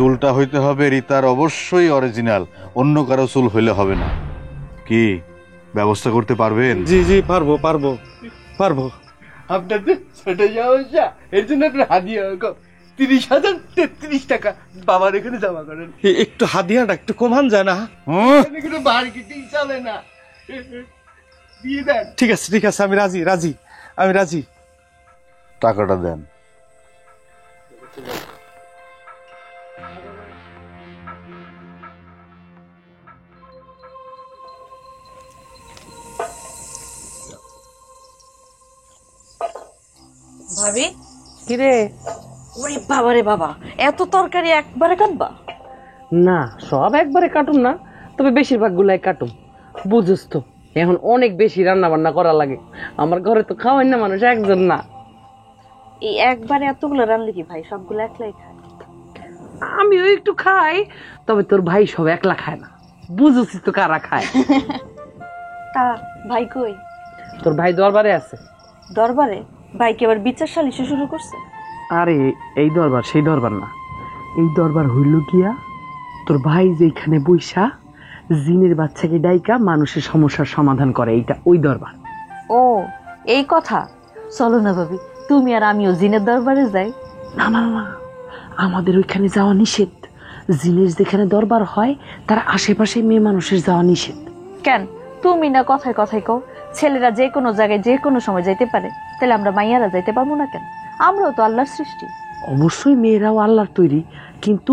চুলটা হইতে হবে রিতার অবশ্যই অরিজিনাল, অন্য কারো চুল হইলে হবে না। কি ব্যবস্থা করতে পারবেন? জি জি পারবো পারবো পারবো। আপনার তো ছোট সমস্যা, এর জন্য আপনার হাদিয়া 30,033 টাকা বাবার এখানে জমা করেন। একটু হাদিয়াটা একটু কমান যায় না? এখানে কোনো মার্কেটিং চলে না, দিয়ে দেন। ঠিক আছে ঠিক আছে, আমি রাজি রাজি, আমি রাজি। টাকাটা দেন। ভাবি কিরে? ওরে বাবা রে বাবা, এত তরকারি একবারে কাটবা? না, সব একবারে কাটুম না, তবে বেশিরভাগ গুলাই কাটুম। বুঝছ তো, এখন অনেক বেশি রান্না বান্না করা লাগে। আমার ঘরে তো খাওয়াই না মানুষ একজন না। এই একবারে এতগুলো রান্না কি ভাই সবগুলো একলাই খায়? আমিও একটু খাই, তবে তোর ভাই সব একলা খায় না। বুঝছিস তো কারা খায়। তা ভাই কই? তোর ভাই দরবারে আছে। দরবারে? ভাই কি আবার বিচার সালিশে শুরু করছে? আরে এই দরবার সেই দরবার না, এই দরবার হইল গিয়া তোর ভাই যেখানে বৈশা জিনের বাচ্চাকে ডাইকা মানুষের সমস্যার সমাধান করে, এইটা ওই দরবার। ও এই কথা। চলো না ভাবি, তুমি আর আমিও জিনের দরবারে যাই। না না না, আমাদের ওইখানে যাওয়া নিষেধ। জিনের যেখানে দরবার হয় তার আশেপাশে মেয়ে মানুষের যাওয়া নিষেধ। কেন? তুমি না কথায় কথায় কও ছেলেরা যে কোনো জায়গায় যে কোনো সময় যাইতে পারে, তাহলে আমরা মাইয়ারা যাইতে পারবো না কেন? আমরাও তো আল্লাহর সৃষ্টি। অবশ্যই মেয়েরাও আল্লাহর তৈরি, কিন্তু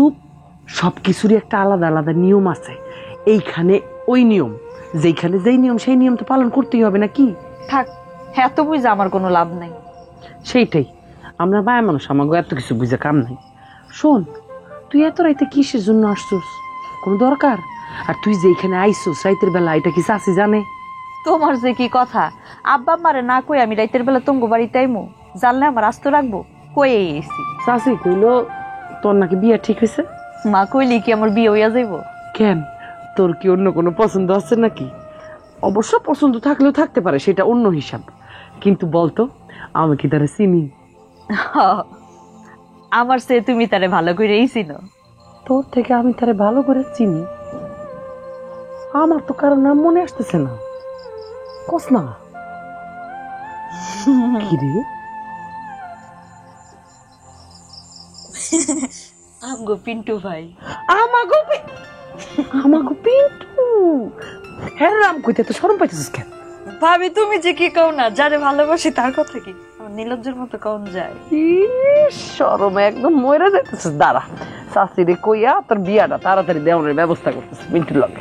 সবকিছুরই একটা আলাদা আলাদা নিয়ম আছে। এইখানে ওই নিয়ম, যেখানে যেই নিয়ম সেই নিয়ম তো পালন করতেই হবে নাকি? থাক, হ্যাঁ তো বুঝা আমার কোনো লাভ নাই। সেইটাই, আমরা মায়া মানুষ, আমাকে এত কিছু বুঝে কাম নাই। শোন, তুই এত রাইতে কিসের জন্য আসছিস? কোনো দরকার? আর তুই যেখানে আইসোস রাইতের বেলা, এটা কি চাচি জানে? তোমার যে কি কথা, আব্বা আমারে না কই আমি রাইতের বেলা তোমার বাড়িতে আইমু? জানলে আমার আস্ত রাখবো? কই এসি চাচি কইলো তোর নাকি বিয়ে ঠিক হয়েছে। মা কইলি কি আমার বিয়ে হইয়া যাইব? কেন, তোর কি অন্য কোনো পছন্দ আছে নাকি? অবশ্য পছন্দ থাকলেও থাকতে পারে, সেটা অন্য হিসাব। কিন্তু বলতো, আমি কি তারা চিনি? আমার সে তুমি তারে ভালো করে চিনো। তোর থেকে আমি তারে ভালো করে চিনি? আমার তো কারো নাম মনে আসতেছে না। কস না কি রে? আমগো পিন্টু ভাই। আমাগো পিন্টু। হ্যাঁ রাম, কইতে তো শরম পাইতেছিস কেন? ভাবি তুমি যে কি কও না, যারে ভালোবাসি তার কথা কি আমার নির্লজ্জের মতো কম যায়? শরমে একদম মরে যাইতেছিস। দাঁড়া, শাশুড়ি কইয়া তোর বিয়াটা তাড়াতাড়ি দেওয়ানোর ব্যবস্থা করতেছে মিন্টুর লগে।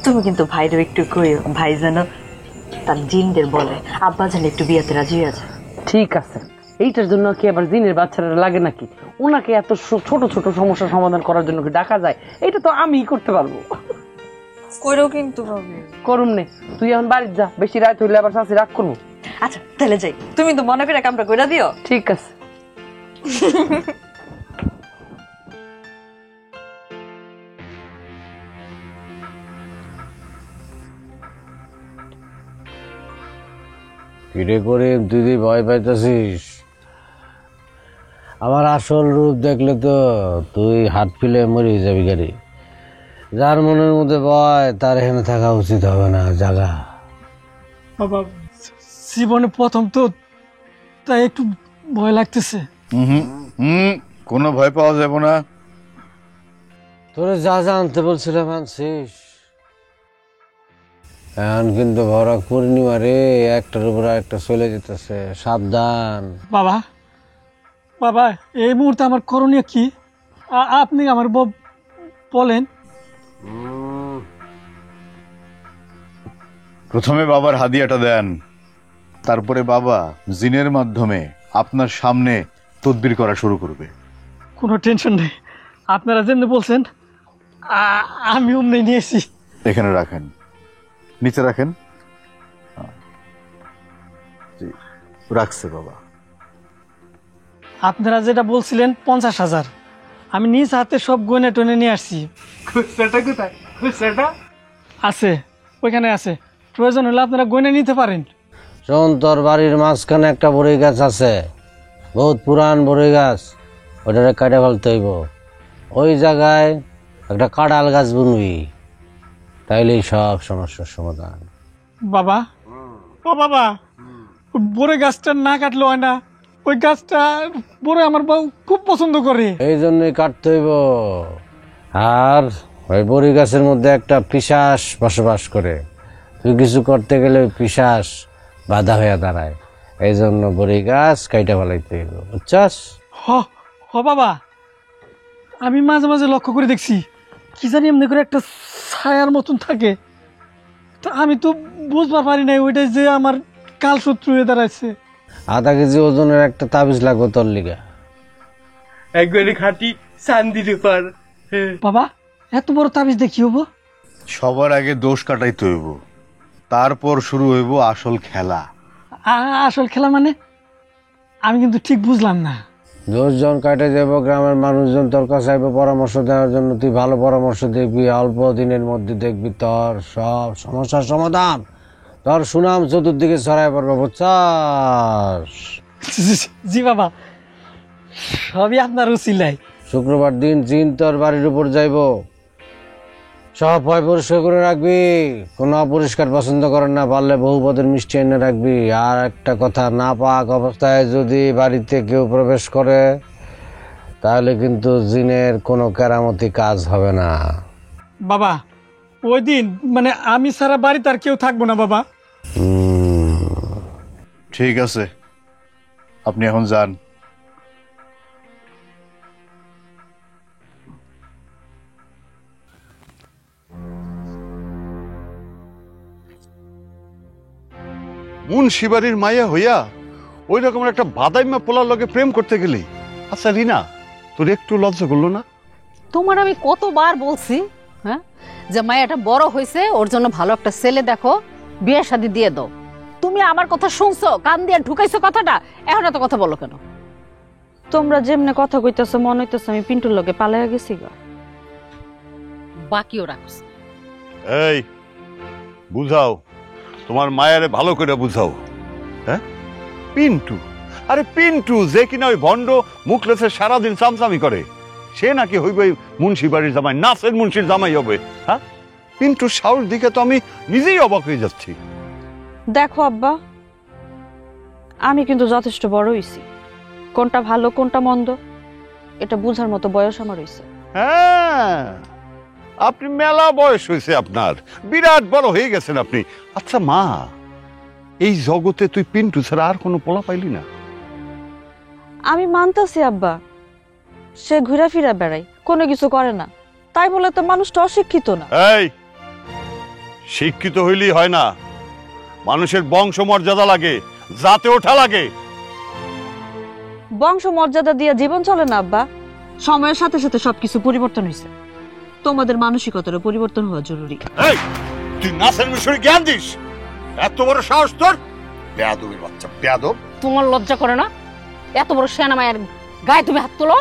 তুমি কিন্তু ভাইরও একটু কইও, ভাই যেন তার জিনদের বলে আব্বা যেন একটু বিয়েতে রাজি হয়ে যায়। ঠিক আছে, এইটার জন্য কি আবার জিনের বাচ্চারা লাগে নাকি? ওনাকে এত ছোট ছোট সমস্যার সমাধান করার জন্য কি ডাকা যায়? এটা তো আমিই করতে পারবো। কইরো কিন্তু ভাবি। করুম নে, তুই এখন বাড়িতে যা, বেশি রাত হইলে আবার শাশি রাগ করবো। আচ্ছা তাহলে যাই, তুমি তো মনে করে কামটা কইরা দিও। ঠিক আছে। কিরে করে দিদি ভয় পাইতেছিস? আমার আসল রূপ দেখলে তো তুই হাত ফিলে মরে যাবি গাড়ি। যার মনের মধ্যে ভয় তার এখানে থাকা উচিত হবে না, জাগা। বাবা জীবনে প্রথম তো, তাই একটু ভয় লাগতেছে। কোনো ভয় পাওয়া যাবে না। তোরে যা জানতে বলছিলাম আনছিস। এখন কিন্তু ভরা পূর্ণিমা রে, একটার উপর একটা চলে যেতেছে, সাবধান। বাবা বাবা এই মুহূর্তে আমার করণীয় কি আপনি আমার বলেন। প্রথমে বাবার হাদিয়াটা দেন, তারপরে বাবা জিনের মাধ্যমে আপনার সামনে তদবির করা শুরু করবে। কোনো টেনশন নেই, আপনারা যেমনি বলছেন আমি অমনি নিয়েছি। এখানে রাখেন, নিচে রাখেন। রাখছে বাবা। আপনারা যেটা বলছিলেন 50,000, আমি নিজ হাতে সব গয়না টনে নিয়ে আসছি। খুচরাটা কোথায়? খুচরাটা আছে ওইখানে আছে, প্রয়োজন হলে আপনারা গয়না নিতে পারেন। শোন, তোর বাড়ির মাঝখানে একটা বড়ি গাছ আছে, বহুত পুরান বড়ই গাছ, ওটারে কাটে ফেলতে হইব। ওই জায়গায় একটা কাঁঠাল গাছ বুনবি, তাইলেই সব সমস্যার সমাধান। বাবা, ও বাবা, ওই বড় গাছটা না কাটলে হয় না। ওই গাছটা বড় আমার বউ খুব পছন্দ করে। এই জন্যই কাটতে হইব। আর ওই বড়ি গাছের মধ্যে একটা পিশাচ বসবাস করে, তুই কিছু করতে গেলে ওই পিশাচ বাধা হয়ে দাঁড়ায়। এই জন্য বড়ি গাছ কাইটা ফেলাইতে হইব, বুঝছস? হ হ বাবা, আমি মাঝে মাঝে লক্ষ্য করে দেখছি কি জানি এমনি করে একটা ছায়ার মতন থাকে। তা আমি তো বুঝবার পারি নাই ওইটা যে আমার কাল শত্রু হয়ে দাঁড়াইছে। আধা কেজি ওজনের একটা তাবিজ লাগবে তোর লিগা। একবারে খাঁটি চান্দির পার। বাবা, এত বড় তাবিজ দেখি হবো? সবার আগে দোষ কাটাইতে হইব, তারপর শুরু হইব আসল খেলা। আসল খেলা মানে? আমি কিন্তু ঠিক বুঝলাম না। 10 জন কাটে যাব, গ্রামের মানুষজন তোর কাছে আইব পরামর্শ দেওয়ার জন্য। তুই ভালো পরামর্শ দেখবি, অল্প দিনের মধ্যে দেখবি তোর সব সমস্যার সমাধান। তোর সুনাম চতুর্দিকে ছড়াই পড়বে, বুঝছস? জি বাবা, সবই আপনার উচিলাই। শুক্রবার দিন জিন তোর বাড়ির উপর যাইব, সব ভয় পরিষ্কার করে রাখবি। কোনো অপরিষ্কার পছন্দ করেন না, পারলে বহুপদের মিষ্টি এনে রাখবি। আর একটা কথা, না পাক অবস্থায় যদি বাড়িতে কেউ প্রবেশ করে তাহলে কিন্তু জিনের কোনো কেরামতি কাজ হবে না। বাবা, ওই দিন মানে আমি সারা বাড়িতে আর কেউ থাকবো না বাবা। ঠিক আছে, আপনি এখন যান। মুন্সিবাড়ির মাইয়া হইয়া ওই রকম একটা বাদাইমা পোলার লগে প্রেম করতে গেলি? আচ্ছা রিনা, তোর একটু লজ্জা করলো না? তোমার আমি কতবার বলছি হ্যাঁ যে মায়াটা বড় হয়েছে, ওর জন্য ভালো একটা ছেলে দেখো, বিয়ে শাদী দিয়ে দাও। তুমি আমার কথা শুনছো, কান দিয়ে ঢুকাইছো কথাটা, এখন এত কথা বলো কেন? তোমরা যেমনে কথা কইতেছো মনে হইতেছে আমি পিন্টুর লগে পালাইয়া গেছি গা। বাকিও রাখছ। এই বুঝাও, তোমার মায়ারে ভালো করে বুঝাও। হ্যাঁ, পিন্টু, আরে পিন্টু যে কিনা ওই ভণ্ড মুখলেসে সারাদিন চামচামি করে, সে নাকি হইবে মুন্সিবাড়ির জামাই, নাচের মুন্সির জামাই হবে? হ্যাঁ, পিন্টুর সাহস দিকে তো আমি নিজেই অবাক হয়ে যাচ্ছি। দেখো আব্বা, আমি কিন্তু যথেষ্ট বড় হইছি, কোনটা ভালো কোনটা মন্দ এটা বুঝার মতো বয়স আমার হইছে। হ্যাঁ, আপনি মেলা বয়স হয়েছে আপনার, বিরাট বড় হয়ে গেছেন আপনি। আচ্ছা মা, এই জগতে তুই পিন্টু ছাড়া আর কোনো পোলা পাইলি না? আমি মানতাছি আব্বা, সে ঘুরা ফিরা বেড়াই, কোনো কিছু করে না, তাই বলে তো মানুষটা অশিক্ষিত না। এই, শিক্ষিত হইলেই হয় না, মানুষের বংশ মর্যাদা লাগে, জাতে ওঠা লাগে। বংশ মর্যাদা দিয়ে জীবন চলে না আব্বা, সময়ের সাথে সাথে সবকিছু পরিবর্তন হয়েছে, তোমাদের মানসিকতারও পরিবর্তন হওয়া জরুরি। এই, তুই নাচের মিশরে জ্ঞান দিস? এত বড় সাহস তোর? বেয়াদবের বাচ্চা, বেয়াদব। তোমার লজ্জা করে না? এত বড় সেনা মায়ের গায়ে তুমি হাত তোলো?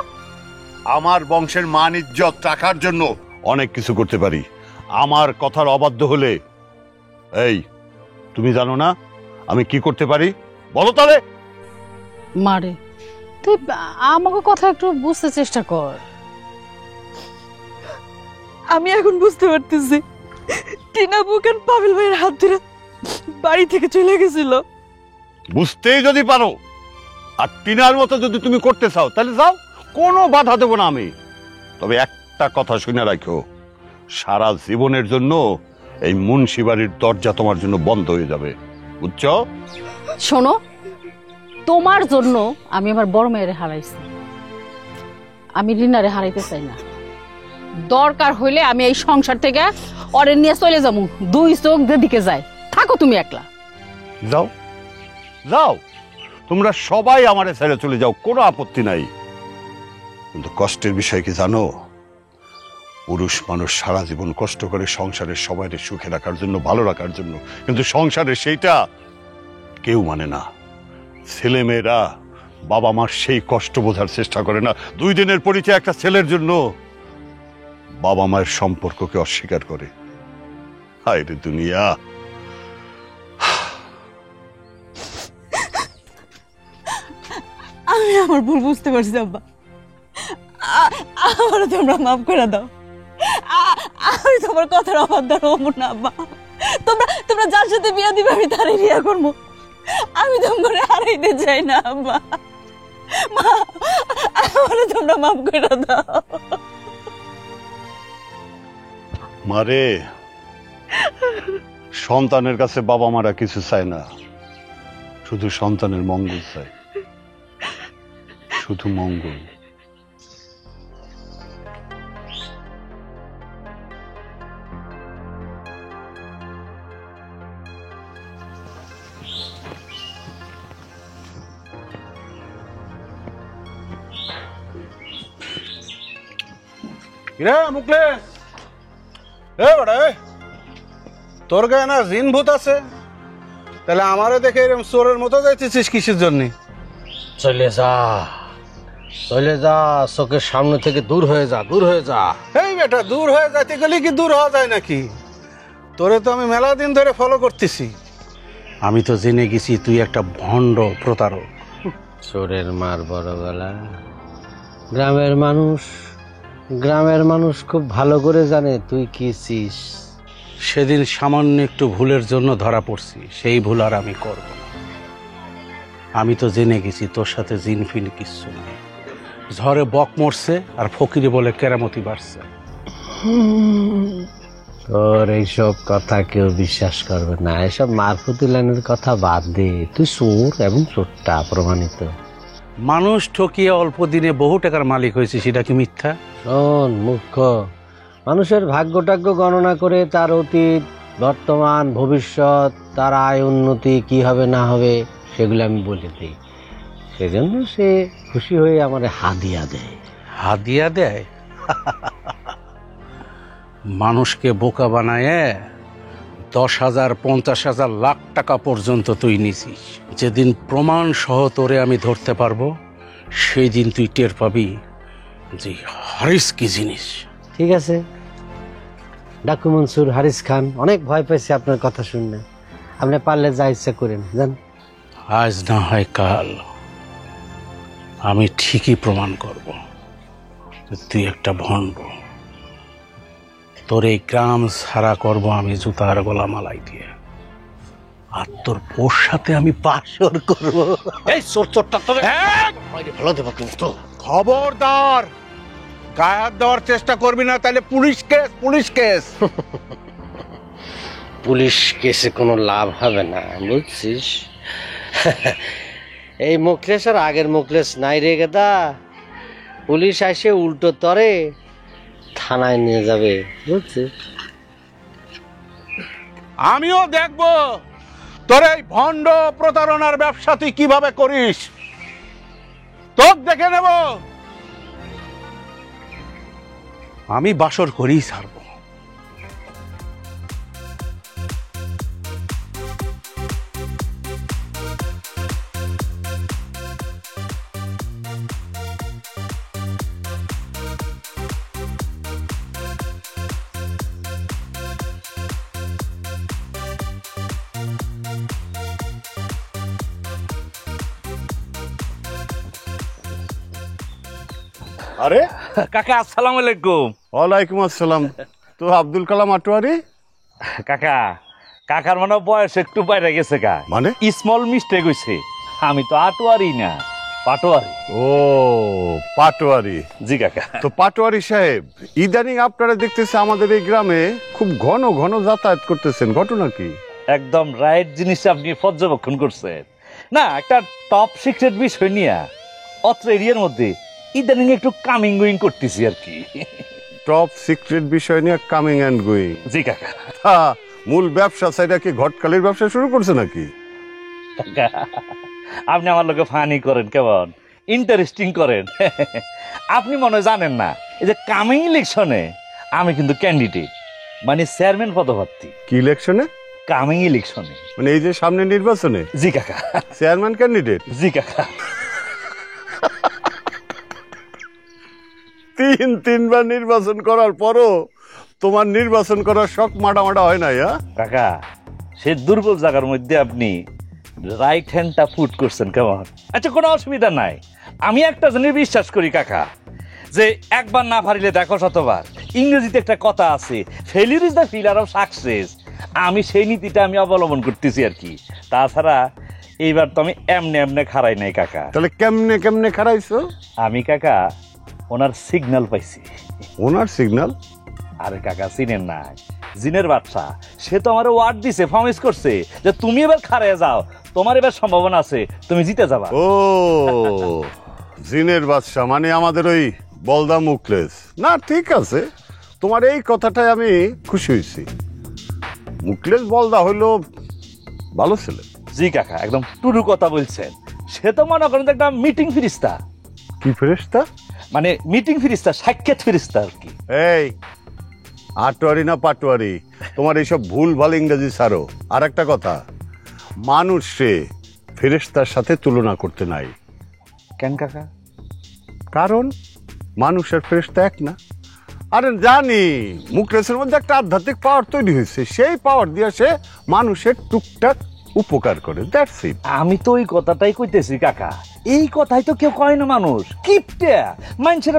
আমার বংশের মান ইজ্জত রাখার জন্য অনেক কিছু করতে পারি, আমার কথার অবাধ্য হলে। এই, তুমি জানো না আমি কি করতে পারি? বলো তাহলে। মারে, তুই আমাকে কথা একটু বুঝতে চেষ্টা কর। আমি এখন বুঝতে পারতেছি টিনা বুকেন পাবিল ভাইয়ের হাত ধরে বাড়ি থেকে চলে গেছিল। বুঝতেই যদি পারো আর টিনার মতো যদি তুমি করতে চাও তাহলে যাও, কোনো বাধা দেবো না আমি। তবে একটা কথা শুনে রাখো, সারা জীবনের জন্য এই মুন্সিবাড়ির দরজা তোমার জন্য বন্ধ হয়ে যাবে, বুঝছো? শোনো, তোমার জন্য আমি আমার বড় মেয়েরে হারাইছি, আমি রিনারে হারাইতে চাই না। দরকার হইলে আমি এই সংসার থেকে অরে নিয়ে চলে যাবো, দুই চোখ যেদিকে যায়। থাকো তুমি একলা। যাও যাও, তোমরা সবাই আমারে ছেড়ে চলে যাও, কোনো আপত্তি নাই। কিন্তু কষ্টের বিষয় কি জানো? পুরুষ মানুষ সারা জীবন কষ্ট করে সংসারের সবাইকে সুখে রাখার জন্য, ভালো রাখার জন্য, কিন্তু সংসারে সেইটা কেউ মানে না। ছেলে মেয়েরা বাবা মার সেই কষ্ট বোঝার চেষ্টা করে না। 2 দিনের পরিচয় একটা ছেলের জন্য বাবা মায়ের সম্পর্ককে অস্বীকার করে। হায় রে দুনিয়া। আমি আমার ভুল বুঝতে পারছি আব্বা। আমারও তোমরা মাফ করে দাও। আমি তোমার কথার অবাধ্য হবো না আব্বা। তোমরা যার সাথে বিয়া দিবে আমি তারই বিয়া করবো। আমি তোমার হারাইতে চাই না আব্বা। মা, আমারও তোমরা মাফ করে দাও। মারে, সন্তানের কাছে বাবা মারা কিছু চায় না, শুধু সন্তানের মঙ্গল চায়, শুধু মঙ্গল। মুকলেশ, তোর গায়ে না জিন ভূত আছে? তাহলে আমারে দেখে এরকম চোরের মতো যাইতেছিস কিসের জন্য? চলে যা, চলে যা, চোখের সামনে থেকে দূর হয়ে যা, দূর হয়ে যা। এই বেটা, দূর হয়ে যাইতে গেলে কি দূর হওয়া যায় নাকি? তোরে তো আমি মেলা দিন ধরে ফলো করতেছি। আমি তো জেনে গেছি তুই একটা ভণ্ড প্রতারক। চোরের মার বড় গলা। গ্রামের মানুষ খুব ভালো করে জানে তুই কি ছিস। সেদিন সামান্য একটু ভুলের জন্য ধরা পড়ছি, সেই ভুল আর আমি করব না। আমি তো জেনে গেছি তোর সাথে জিন ফিন কিচ্ছু নাই। ঝড়ে বক মরছে আর ফকিরে বলে কেরামতি বাড়ছে। তোর এইসব কথা কেউ বিশ্বাস করবে না। এসব মারফুতুলানের কথা বাদ দে। তুই চোর এবং চোরটা প্রমাণিত। মানুষ ঠকিয়ে অল্প দিনে বহু টাকার মালিক হয়েছে, সেটা কি মিথ্যা? শোন মূর্খ, মানুষের ভাগ্য টাগ্য গণনা করে তার অতীত, বর্তমান, ভবিষ্যৎ, তার আয় উন্নতি কি হবে না হবে সেগুলো আমি বলে দিই। সেজন্য সে খুশি হয়ে আমার হাদিয়া দেয়। হাদিয়া দেয়? মানুষকে বোকা বানায় 10,000, 50,000, লাখ টাকা পর্যন্ত তুই নিছিস। যেদিন প্রমাণ সহ তোরে আমি ধরতে পারবো, সেই দিন তুই টের পাবি যে হারিস কি জিনিস। ঠিক আছে, ডাকু মনসুর হারিস খান অনেক ভয় পাইছে আপনার কথা শুনলে। আপনি পারলে যা ইচ্ছা করেন, জান। আজ না হয় কাল আমি ঠিকই প্রমাণ করব তুই একটা ভণ্ড। তোর এই গ্রাম ছাড়া করব আমি জুতার গলা মালাই দিয়ে, আর তোর পোর সাথে আমি বাসর করব। এই চোরটা তোর ভালো দেবো কিন্তু। খবরদার, গায়ে হাত দেওয়ার চেষ্টা করবি না, তাহলে police case, police case. Police কেসে কোনো লাভ হবে না, বুঝছিস? এই মুখলেস আর আগের মুখলেস নাই রে গেদা। পুলিশ আসে উল্টো তরে থানায় নিয়ে যাবে, বুঝছিস? আমিও দেখব তোর এই ভণ্ড প্রতারণার ব্যবসা তুই কিভাবে করিস, তোর দেখে নেব। আমি বাসর করেই ছাড়ব। আরে কাকা, আসসালামু আলাইকুম। ওয়ালাইকুম আসসালাম। তো আব্দুল কালাম আটোয়ারি? কাকা, কাকার মানে বয়স একটু বাইরে গেছে কা, মানে স্মল মিস্টেক হইছে। আমি তো আটোয়ারি না, পাটোয়ারি। ও পাটোয়ারি। জি কাকা। তো পাটোয়ারি সাহেব, ইদানিং আপনারা দেখতেছে আমাদের এই গ্রামে খুব ঘন ঘন যাতায়াত করতেছেন, ঘটনা কি? একদম রাইট জিনিস আপনি পর্যবেক্ষণ করছেন। না, একটা টপ সিক্রেট বিষয় নিয়ে অত্র এরিয়ার মধ্যে ইদানিং একটু কামিং গোয়িং করতেছি আর কি। টপ সিক্রেট বিষয় নিয়ে কামিং অ্যান্ড গোয়িং? জি কাকা। মূল ব্যবসা সাইডা কি ঘটকালির ব্যবসা শুরু করছে নাকি? কাকা, আপনি আমার লোকে ফানি করেন, কেমন ইন্টারেস্টিং করেন। আপনি মনে জানেন না, এই যে কামিং ইলেকশনে আমি কিন্তু ক্যান্ডিডেট, মানে চেয়ারম্যান পদপ্রার্থী। কি ইলেকশনে? কামিং ইলেকশনে, মানে এই যে সামনে নির্বাচনে? জি কাকা। Chairman candidate? জি কাকা। 3বার নির্বাচন করার পরও তোমার নির্বাচন করার শখ মাডা হয় না? কাকা, সে দুর্বল জায়গার মধ্যে আপনি রাইট হ্যান্ডটা ফুট করছেন, কেমন? আচ্ছা, কোনো অসুবিধা নাই, আমি একটা জিনিস বিশ্বাস করি কাকা, যে একবার না পারিলে দেখো শতবার। ইংরেজিতে একটা কথা আছে, failure is the filler of success. আমি সেই নীতিটা আমি অবলম্বন করতেছি আর কি। তাছাড়া এইবার তো আমি এমনি এমনি খারাই নাই কাকা। তাহলে কেমনে কেমনে খারাইছো? আমি কাকা ওনার সিগন্যাল পাইছি। ওনার সিগন্যাল? আরে কাকা চিনেন না, জিনের বাদশা, সে তো আমার ওয়ার্ড দিছে, প্রমিস করছে যে তুমি এবার খারায় যাও, তোমার এবার সম্ভাবনা আছে, তুমি জিতে যাবা। ও জিনের বাদশা মানে আমাদের ওই বলদা মুখলেস না? ঠিক আছে, তোমার এই কথাটাই আমি খুশি হয়েছি। মুখলেস বলদা হইলো ভালো ছেলে। জি কাকা, একদম টুরু কথা বলছেন। সে তো মনে করেন একটা মিটিং ফিরিস্তা। কি ফেরেশতা? মানে মিটিং ফিরিস্তা, সাক্ষাৎ ফিরিস্তা আর কি। এই আটোয়ারি না পাটোয়ারি, তোমার এইসব ভুল ভাল ইংরেজি ছাড়ো। আর একটা কথা, মানুষে ফেরেশতার সাথে তুলনা করতে নাই। কেন কাকা? কারণ মানুষের ফেরেশতা এক না। আরে জানি মুখলেসের মধ্যে একটা আধ্যাত্মিক পাওয়ার তৈরি হয়েছে, সেই পাওয়ার দিয়ে সে মানুষের টুকটাক উপকার করে। That's it. আমি তো ওই কথাটাই কইতেছি কাকা, এই কথাই তো কেউ কয় না। মানুষ কিপটা, মানুষের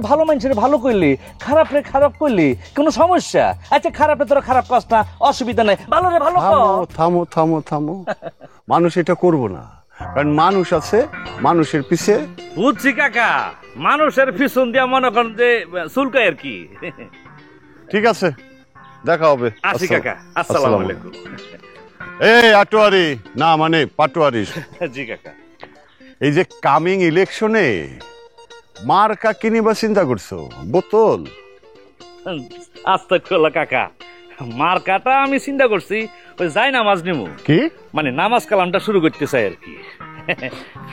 ভালো করলে, খারাপ রে খারাপ করলে কোনো সমস্যা? আচ্ছা খারাপ রে তোরা খারাপ কাজ না, অসুবিধা নাই, ভালো রে ভালো কর। থামো থামো থামো, মানুষ এটা করবো না, কারণ মানুষ আছে মানুষের পিছে। বুঝছি কাকা, মানুষের পিছন দিয়া মনে করেন যে চুলকায় আর কি। ঠিক আছে, দেখা হবে। আসি কাকা, আসসালামু আলাইকুম। এই আটোয়ারি না মানে পাটোয়ারি। জি কাকা। এই যে কামিং ইলেকশনে মার্কা কিনিবা চিন্তা করছো? বোতল? আস্তাগফিরুল্লাহ কাকা, মার্কাটা আমি চিন্তা করছি ওই যাই নামাজ নিমু। কি মানে নামাজ কালামটা শুরু করতে চাই আর কি।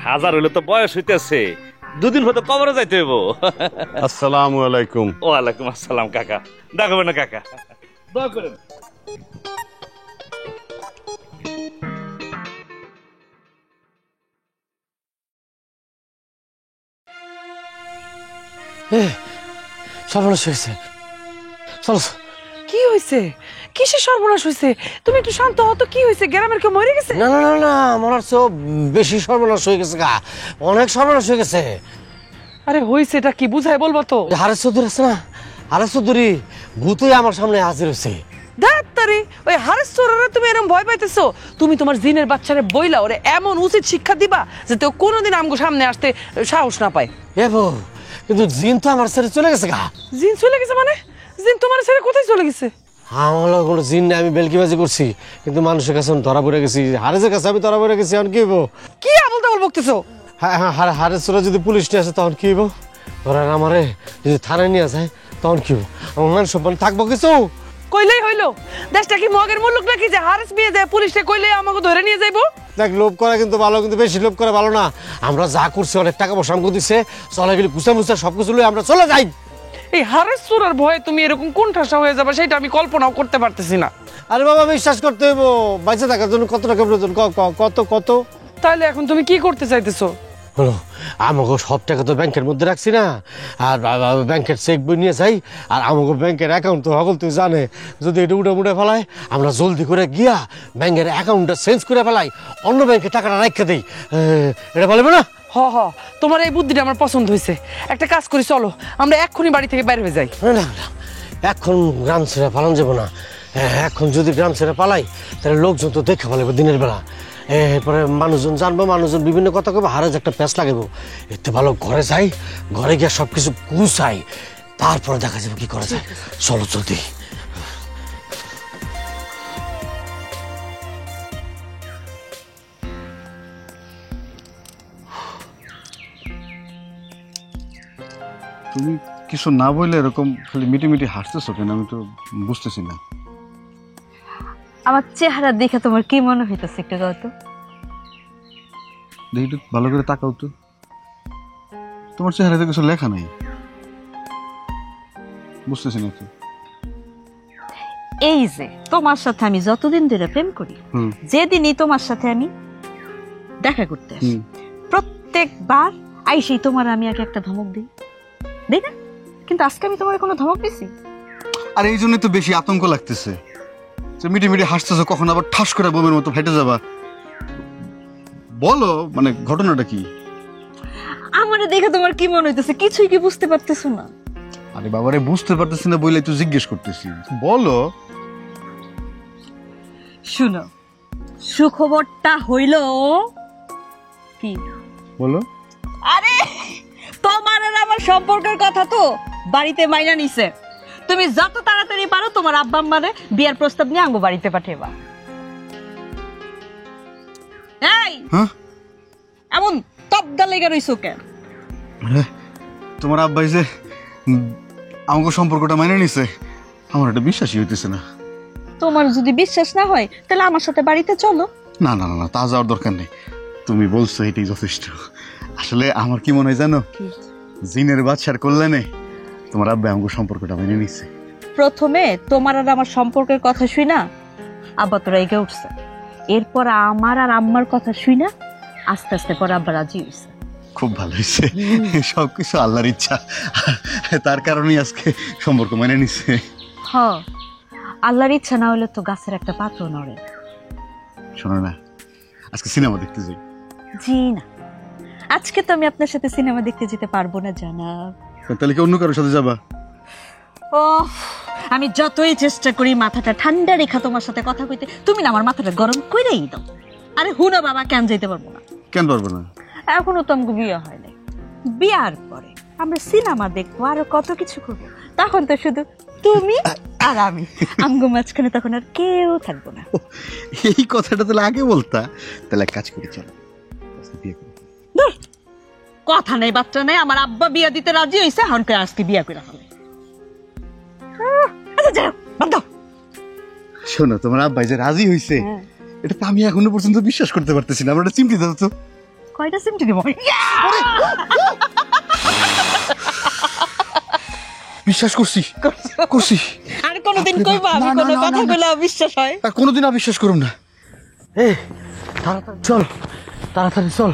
হাজার হইলে তো বয়স হইতেছে, দুদিন হয়তো কবরে যাইতে হইব। আসসালামু আলাইকুম। ওয়ালাইকুম আসসালাম কাকা। দেখবেন না কাকা, দোয়া করেন। সর্বনাশ হয়েছে। চলো। কি হয়েছে? কিসের সর্বনাশ হয়েছে? তুমি একটু শান্ত হও তো। কি হয়েছে? গ্রামের কেউ মরে গেছে? না না না না, মরার চেয়েও বেশি সর্বনাশ হয়ে গেছে গা, অনেক সর্বনাশ হয়ে গেছে। আরে হয়েছে এটা কি বুঝায় বলবো তো? হারেস চৌধুরী আছে না, হারেস চৌধুরী ভূতই আমার সামনে হাজির হয়েছে। ডাক্তারি ওই হারেস চোরেরা তুমি এরকম ভয় পাইতেছো? তুমি তোমার জিনের বাচ্চারে বইলা ওরে এমন উচিত শিক্ষা দিবা যাতে ও কোনোদিন আমগো সামনে আসতে সাহস না পায়। এ বউ, কিন্তু জিন তো আমার ছেড়ে চলে গেছে গা। জিন চলে গেছে মানে? জিন তোমার ছেড়ে কোথায় চলে গেছে? আমার কোনো জিন নেই, আমি বেলকিবাজি করছি, কিন্তু মানুষের কাছে আমি ধরা পড়ে গেছি, হারেসের কাছে আমি ধরা পড়ে গেছি। এখন কি হইব? কি আবল তাবল বকতেছো? হ্যাঁ, হারেস চোরা যদি পুলিশ নিয়ে আসে তখন কি হইব? ধরেন আমারে যদি থানায় নিয়ে আসে তখন কি হইব? আমার মান সম্মান থাকবো কিছু? কইলেই হইলো? দেশটা কি মগের মুলুক নাকি যে হারেস বিয়ে যায় পুলিশে কইলেই আমাকে ধরে নিয়ে যাইবো? দেখ, লোভ করা কিন্তু ভালো, কিন্তু বেশি লোভ করা ভালো না। আমরা যা করছি অনেক টাকা পয়সা আমাকে দিচ্ছে, চলে গেলে কুচা মুচা সবকিছু লই আমরা চলে যাই। এই হারেস চোরার ভয়ে তুমি এরকম কোন ঠাসা হয়ে যাবে সেটা আমি কল্পনাও করতে পারতেছি না। আরে বাবা, বিশ্বাস করতে হইব, বাইচে থাকার জন্য কত টাকা প্রয়োজন? কত কত? তাহলে এখন তুমি কি করতে চাইতেছো? হলো আমাকে সব টাকা তো ব্যাংকের মধ্যে রাখছি না, আর ব্যাংকের চেক বই নিয়ে যাই, আর আমাকে ব্যাংকের অ্যাকাউন্ট তো সকল তুই জানে, যদি এটা উঠে মুঠে ফেলাই আমরা জলদি করে গিয়া ব্যাংকের অ্যাকাউন্টটা চেঞ্জ করে ফেলাই, অন্য ব্যাংকে টাকাটা রাখতে দিই, এটা বলবে না? হ তোমার এই বুদ্ধিটা আমার পছন্দ হয়েছে। একটা কাজ করি, চলো আমরা এক্ষুনি বাড়ি থেকে বাইরে হয়ে যাই। না, এখন গ্রাম ছেড়ে পালান যাবো না। এখন যদি গ্রাম ছেড়ে পালাই তাহলে লোকজন তো দেখে ফেলাবো দিনের বেলা, এরপরে মানুষজন জানবো, মানুষজন বিভিন্ন কথা কবে, হারে একটা প্যাঁচ লাগাবো। এতে ভালো ঘরে যাই, ঘরে গিয়ে সব কিছু গুছাই, তারপরে দেখা যাবে কি করা যায়। চলো জলদি। তুমি কিছু না বললে এরকম খালি মিটি মিটি হাসতেছো কেন? আমি তো বুঝতেছি না। আমার চেহারা দেখে তোমার কি মনে হইতেছে একটু দাও তো। দেখি একটু ভালো করে তাকাও তো, তোমার চেহারাতে কিছু লেখা নাই, বুঝতেছি না। এই যে তোমার সাথে আমি যতদিন ধরে প্রেম করি, যেদিনই তোমার সাথে আমি দেখা করতে আসি, প্রত্যেকবার আইসেই তোমার আমি আগে একটা ধমক দিই, দেই না? কিন্তু আজকে আমি তোমার কোনো ধমক দিছি? আর এই জন্য তো বেশি আতঙ্ক লাগতেছে যে মিটি মিটি হাসতেছো, কখন আবার ঠাস করে বোমের মতো ফেটে যাবা। বলো, মানে ঘটনাটা কি? আমার আমারে দেখে তোমার কি মনে হইতেছে? কিছুই কি বুঝতে পারতেছো না? আরে বাবারে বুঝতে পারতেছি না বলে তো জিজ্ঞেস করতেছি, বলো। শুনো, সুখবরটা হইল কি? বলো। আরে তোমার আর আমার সম্পর্কের কথা তো বাড়িতে মাইনা নিছে। তুমি যত তাড়াতাড়ি পারো তোমার আব্বা আম্মারে বিয়ার প্রস্তাব নিয়ে আঙ্গো বাড়িতে পাঠাইবা। এই এমন তবদা লেগে রইছো কেন? তোমার আব্বাই যে আমাকে সম্পর্কটা মাইনে নিছে, আমার এটা বিশ্বাসই হইতেছে না। তোমার যদি বিশ্বাস না হয় তাহলে আমার সাথে বাড়িতে চলো। না না না, তা যাওয়ার দরকার নেই, তুমি বলছো এটাই যথেষ্ট। আসলে আমার কি মনে হয় জানো, জিনের বাদশার কল্যাণে তোমার আব্বা আমাকে সম্পর্কটা মেনে নিছে। প্রথমে তোমার আর আমার সম্পর্কের কথা শুই না আব্বা তোরা এগে উঠছে, এরপর আমার আর আম্মার কথা শুই না আস্তে আস্তে পর আব্বা রাজি হয়েছে। খুব ভালো হয়েছে, সবকিছু আল্লাহর ইচ্ছা, তার কারণেই আজকে সম্পর্ক মেনে নিছে। হ, আল্লাহর ইচ্ছা না হলে তো গাছের একটা পাত্র নড়ে। শোনো না, আজকে সিনেমা দেখতে যাই। জি না, আজকে তো আমি আপনার সাথে সিনেমা দেখতে যেতে পারবো না জানাব। তাহলে কি অন্য কারোর সাথে যাবা? ও, আমি যতই চেষ্টা করি মাথাটা ঠান্ডা রেখা তোমার সাথে কথা কইতে, তুমি না আমার মাথাটা গরম কইরেই দাও। আরে হুনো বাবা, কেন যাইতে পারবো না? কেন পারবো না? এখনো তো আমাকে বিয়ে হয় নাই। বিয়ার পরে আমরা সিনেমা দেখবো, আরো কত কিছু করবো। তখন তো শুধু তুমি আর আমি, আমগো মাঝখানে তখন আর কেউ থাকবো না। এই কথাটা তাহলে আগে বলতা, তাহলে এক কাজ করি, চলো বিয়ে করি। কথা নেই বাচ্চা নেই, আমার আব্বা বিয়া দিতে রাজি হয়েছে, হনকে আজকে বিয়া করে হবে। শোনো, তোমার আব্বাই যে রাজি হয়েছে এটা তো আমি এখনো পর্যন্ত বিশ্বাস করতে পারতেছি না। আমরা চিমটি দাও তো। কয়টা চিমটি দেবো? বিশ্বাস করছি করছি। আর কোনোদিন কইবা আমি কোনো কথা কইলে বিশ্বাস হয়? আর কোনোদিন অবিশ্বাস করুম না। এই তাড়াতাড়ি চল, তাড়াতাড়ি চল,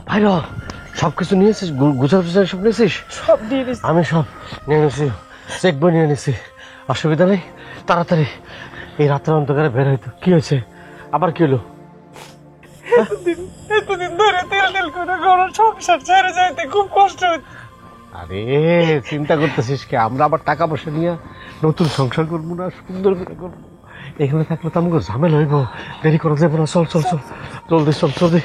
ভাই সবকিছু নিয়েছিস? গুছাল টুছাল সব নিয়েছিস? সব দিয়ে দিছি। আমি সব নিয়ে নিয়েছি, চেক বই নিয়ে নিয়েছি, অসুবিধা নেই। তাড়াতাড়ি এই রাতের অন্ধকারে বের হইতো। কি হয়েছে আবার? কি হলো? এতদিন ধরে তেল তেল করে ঘর সংসার ছেড়ে যাইতে খুব কষ্ট হচ্ছে। আরে চিন্তা করতেছিস কি? আমরা আবার টাকা পয়সা নিয়ে নতুন সংসার করবো না, সুন্দর করে করবো। এখানে থাকলে তো আমাকে ঝামেলা হইব, দেরি করা যাবে না। চল চল চল, জলদি চল, জলদি।